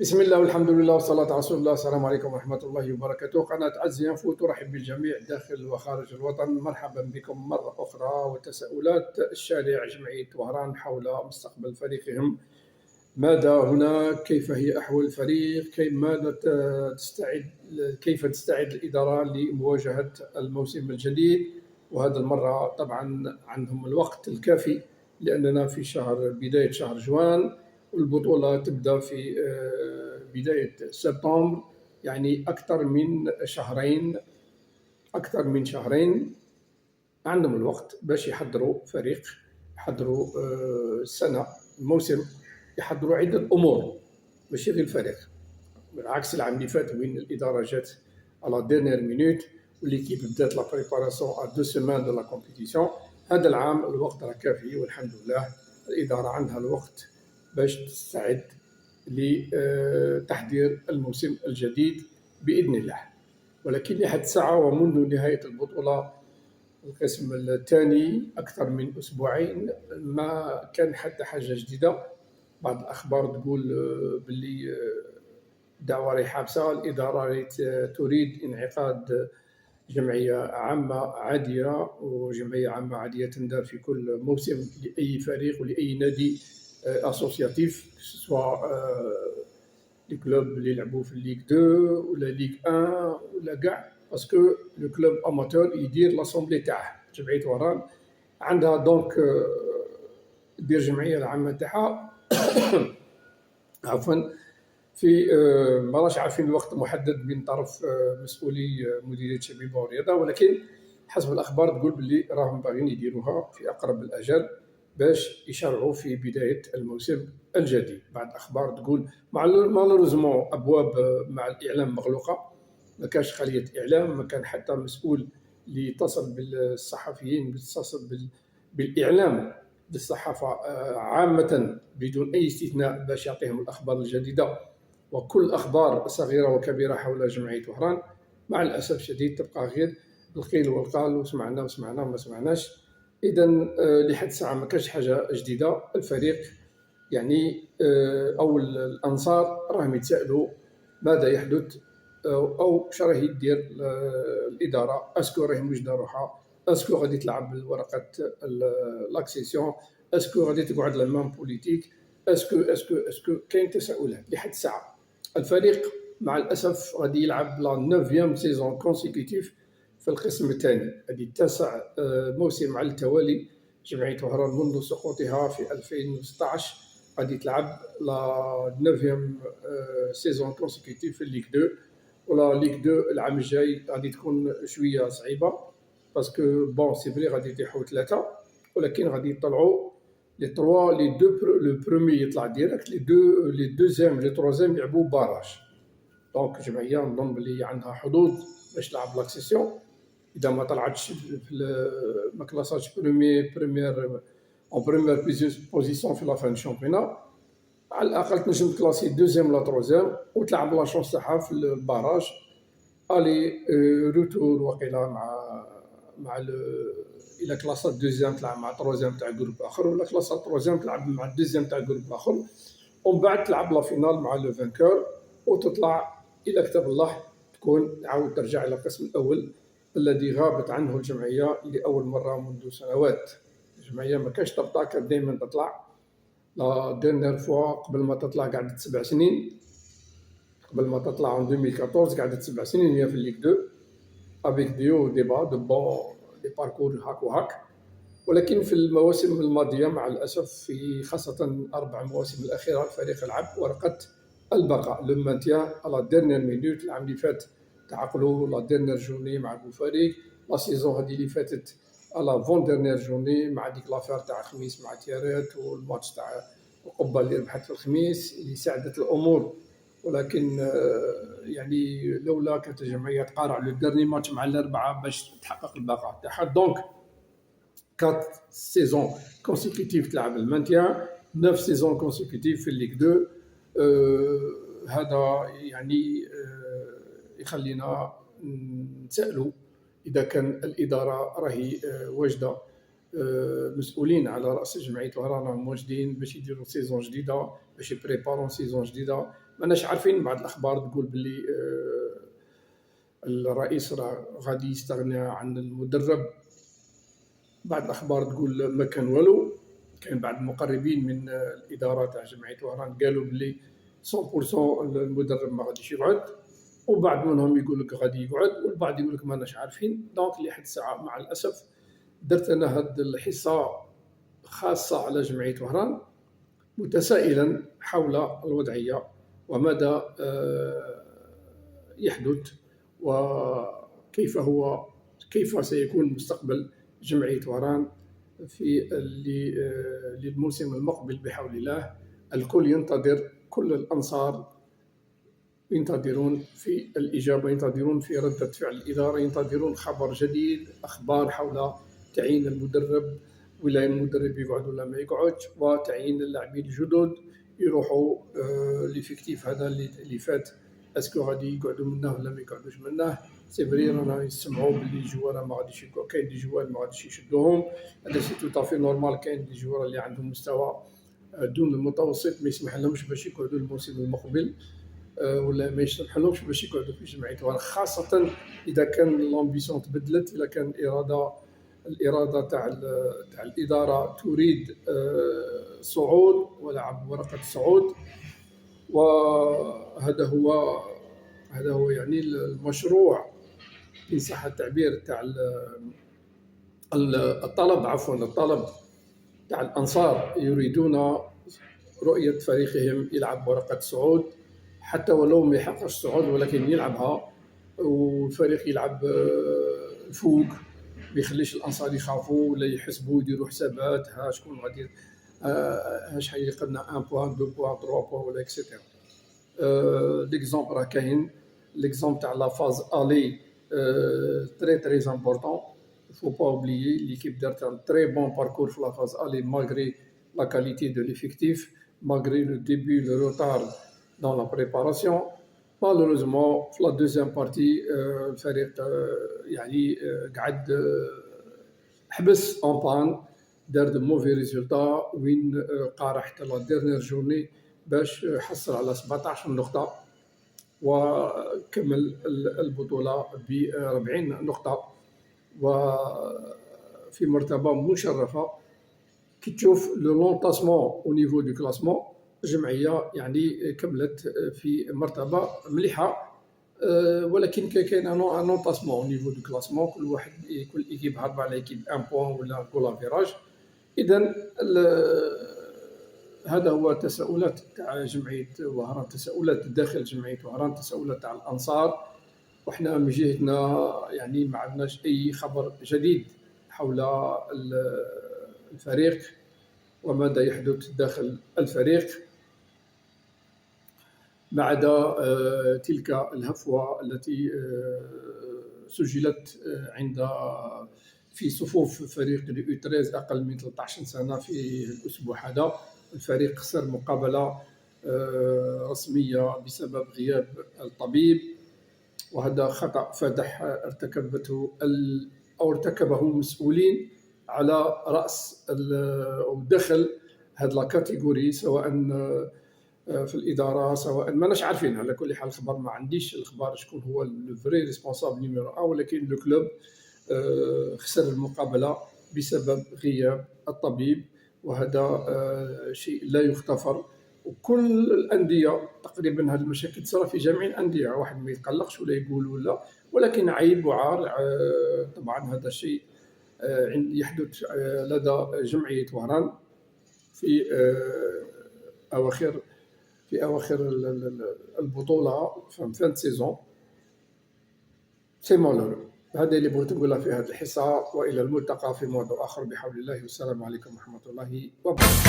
بسم الله والحمد لله والصلاة على رسول الله. السلام عليكم ورحمة الله وبركاته. قناة عزي انفو ترحب بالجميع داخل وخارج الوطن. مرحبا بكم مرة أخرى. وتساؤلات الشارع جمعية وهران حول مستقبل فريقهم. ماذا هنا؟ كيف هي أحوال الفريق؟ كيف تستعد الإدارة لمواجهة الموسم الجديد؟ وهذا المرة طبعا عندهم الوقت الكافي لأننا في بداية شهر جوان، والبطولة تبدأ في بداية سبتمبر، يعني أكثر من شهرين. عندهم الوقت باش يحضروا فريق، يحضروا الموسم، يحضروا عدة أمور ماشي غير الفريق. بالعكس العام اللي فات وين الإدارة جات على ديرنيير مينوت والليكيب بدات لا بريباراسيون ا 2 سيمان دو لا كومبيتيسيون. هذا العام الوقت راه كافي والحمد لله. الإدارة عندها الوقت باش تستعد لتحضير الموسم الجديد بإذن الله. ولكن لحد الساعة ومنذ نهاية البطولة القسم الثاني أكثر من أسبوعين ما كان حتى حاجة جديدة. بعض الأخبار تقول باللي الدعوة راهي حابسة، الإدارة راهي تريد انعقاد جمعية عامة عادية، وجمعية عامة عادية تندار في كل موسم لأي فريق ولأي نادي اسوسياتيف، سواء لي كلوب اللي يلعبوا في الليغ 2 ولا ليغ 1 ولا كاع، باسكو لو كلوب اماتور يدير لاسومبلي تاعه. جمعية وهران عندها دونك دير جمعية العامة تاعها عفوا في ماراش عارفين الوقت محدد من طرف مسؤولي مديرية الشبيبة والرياضة، ولكن حسب الأخبار تقول باللي راهم باغيين يديروها في أقرب الأجال باش يشرعوا في بداية الموسم الجديد. بعد أخبار تقول مالوريزمون أبواب مع الإعلام مغلوقة، ما كانش خلية إعلام، ما كان حتى مسؤول اللي يتصل بالصحفيين، يتصل بالإعلام بالصحافة عامة بدون أي استثناء باش يعطيهم الأخبار الجديدة وكل الأخبار صغيرة وكبيرة حول جمعية وهران. مع الأسف الشديد تبقى غير القيل والقال، وسمعنا ما سمعناش. إذا لحد الساعة ما كانش حاجة جديدة. الفريق يعني أو الأنصار راهم يتساءلوا ماذا يحدث أو شراه يدير الإدارة. أسكو راهي موجدة روحها؟ أسكو غادي تلعب بالورقة لاكسيسيون؟ أسكو غادي تقعد للمان بوليتيك؟ اسكو كاين تساؤلات لحد الساعه. الفريق مع الاسف غادي يلعب لا 9 سيزون كونسيكوتيف في القسم الثاني، هذه التاسع موسم على التوالي. جمعيه وهران منذ سقوطها في 2016 غادي تلعب لا 9 سيزون كونسيكوتيف في الليغ 2. ولا ليغ 2 العام الجاي غادي تكون شويه صعيبه، باسكو بون سي فري غادي يطيحوا ثلاثه، ولكن غادي يطلعوا لي تروا لو برومي يطلع ديريكت، لي دوزيام لي تروزيام يلعبوا باراج. دونك الجمعيه نظن بلي عندها حظوظ باش تلعب لاكسيسيون. اذا ما طلعتش ما كلاساتش بروميير بوزيسيون في لا فان شامبيونا، على الاقل تنجم تكلاسي دوزيام ولا تروزيام وتلعب لا شونس تاعها في الباراج الي روتور. وقيلا مع إلا كلاسات دوزيام تلعب مع تروزيام تاع جروب آخر، ولا كلاسات تروزيام تلعب مع الدوزيام تاع جروب آخر، ومن بعد تلعب لا فينال مع لو فانكور وتطلع إلى كتاب الله، تكون تعاود ترجع إلى القسم الأول الذي غابت عنه الجمعية لأول مرة منذ سنوات. الجمعية ما كانش تبطا، كانت دائما تطلع. لا ديرنيير فوا قبل ما تطلع قعدت 7 سنين، قبل ما تطلع en 2014 قعدت 7 سنين هي في الليغ 2 افيك ديو ديبا دو بون دي باركور هاك وهاك. ولكن في المواسم الماضية مع الأسف، في خاصة 4 مواسم الأخيرة، الفريق لعب ورقة البقاء لو مانتيان على ديرنيير مينوت. العام اللي فات تعقلوا لا ديرنيير جورني مع بوفاريك، لا سيزون هذه اللي فاتت على فون ديرنيير جورني مع ديك لافير تاع الخميس مع تيارات، والماتش تاع القبة اللي ربحت في الخميس اللي ساعدت الأمور. ولكن يعني لولا كانت الجمعية تقارع لو ديرني ماتش مع الأربعة باش تحقق البقاء تاعها. دونك 4 سيزون كونسيكوتيف تلعب المانتيان، 9 سيزون كونسيكوتيف في الليغ 2. هذا يعني يخلينا نتسائلوا إذا كان الإدارة راهي واجدة، مسؤولين على رأس جمعية وهران راهم واجدين باش يديروا سيزون جديدة، باش يبريبارون سيزون جديدة ماناش عارفين. بعض الأخبار تقول باللي الرئيس غادي يستغنى عن المدرب، بعض الأخبار تقول ما كان والو. كاين بعض المقربين من الإدارة تاع جمعية وهران قالوا باللي 100% المدرب ما غاديش يقعد، وبعض منهم يقول لك غادي يقعد، والبعض يقول لك ماناش عارفين. دونك لحد الساعة مع الأسف درت أنا هاد الحصة خاصة على جمعية وهران، متسائلا حول الوضعية وماذا يحدث، كيف سيكون مستقبل جمعية وهران في للموسم المقبل بحول الله. الكل ينتظر، كل الأنصار ينتظرون في الإجابة، ينتظرون في ردة فعل الإدارة، ينتظرون خبر جديد، أخبار حول تعيين المدرب، ولا المدرب يقعد ولا ما يقعدش، وتعيين اللاعبين الجدد يروحوا ليفيكتيف هذا اللي فات، اسكو غادي يقعدوا منه ولا ما يقعدوش منه. سي فري رانا يسمعوا باللي جوار ما غاديش يقعدوا، كاين دي جوار ما غاديش يشدوهم، هذا سي تو طافي نورمال. كاين دي جوار اللي عندهم مستوى دون المتوسط ما يسمح لهمش باش يقعدوا الموسم المقبل، ولا ما يسمح لهمش باش يقعدوا في جمعية وهران، خاصة إذا كان لامبيسيون تبدلت، إذا كان الإرادة تاع الإدارة تريد صعود ولا ورقة صعود. وهذا هو يعني المشروع إن صح التعبير تاع الطلب تاع الأنصار، يريدون رؤية فريقهم يلعب ورقة صعود، حتى ولو ما يحققش صعود ولكن يلعبها، والفريق يلعب فوق، ما يخليش الأنصار يخافوا ولا يحسبوا يديروا حسابات ها شكون غادي اش حيلقى لنا 1 بوان 2 بوان 3 بوان ولا اكسيتيرا. ليكزومبل راه كاين ليكزومبل تاع لا فاز الي تري امبورطون. faut pas oublier l'équipe دارت un très bon parcours في la phase aller malgré la qualité de l'effectif, malgré le début, le retard dans la préparation. Malheureusement في la deuxième partie الفريق يعني قعد حبس en panne، دار دو موفي ريزولتا، وين قارح حتى لا ديرنيير جورني باش حصل على 17 نقطة وكمل البطولة ب 40 نقطة وفي مرتبة مشرفة. كي تشوف لو لونطاسمون او نيفو دو كلاسمون، الجمعية يعني كملت في مرتبة مليحة، ولكن كاين ان لونطاسمون او نيفو دو كلاسمون، كل ايكيب هرب على ايكيب 1 بوان ولا جول افيراج. إذن هذا هو تساؤلات تاع جمعية وهران، تساؤلات داخل جمعية وهران، تساؤلات تاع الأنصار، وحنا من جهتنا يعني ما عندناش أي خبر جديد حول الفريق وماذا يحدث داخل الفريق، ما عدا تلك الهفوة التي سجلت في صفوف فريق اليو 13 أقل من 13 سنة في الأسبوع هذا. الفريق خسر مقابلة رسمية بسبب غياب الطبيب، وهذا خطأ فادح ارتكبه المسؤولين على رأس أو دخل هذه الكاتيجوري، سواء في الإدارة سواء ماناش عارفين. على كل حال الخبر ما عنديش الأخبار شكون هو الفري ريسبونسابل نيميرو 1، ولكن لو كلوب خسر المقابلة بسبب غياب الطبيب، وهذا شيء لا يغتفر. وكل الأندية تقريبا هذه المشاكل تصرى في جميع الأندية، واحد ما يتقلقش ولا يقول ولا، ولكن عيب وعار. طبعا هذا الشيء يحدث لدى جمعية وهران في أواخر البطولة في فان سيزون. سي مالورو. هذا اللي بغيت نقولها في هذه الحصة، وإلى الملتقى في موضوع آخر بحول الله، والسلام عليكم ورحمة الله وبركاته.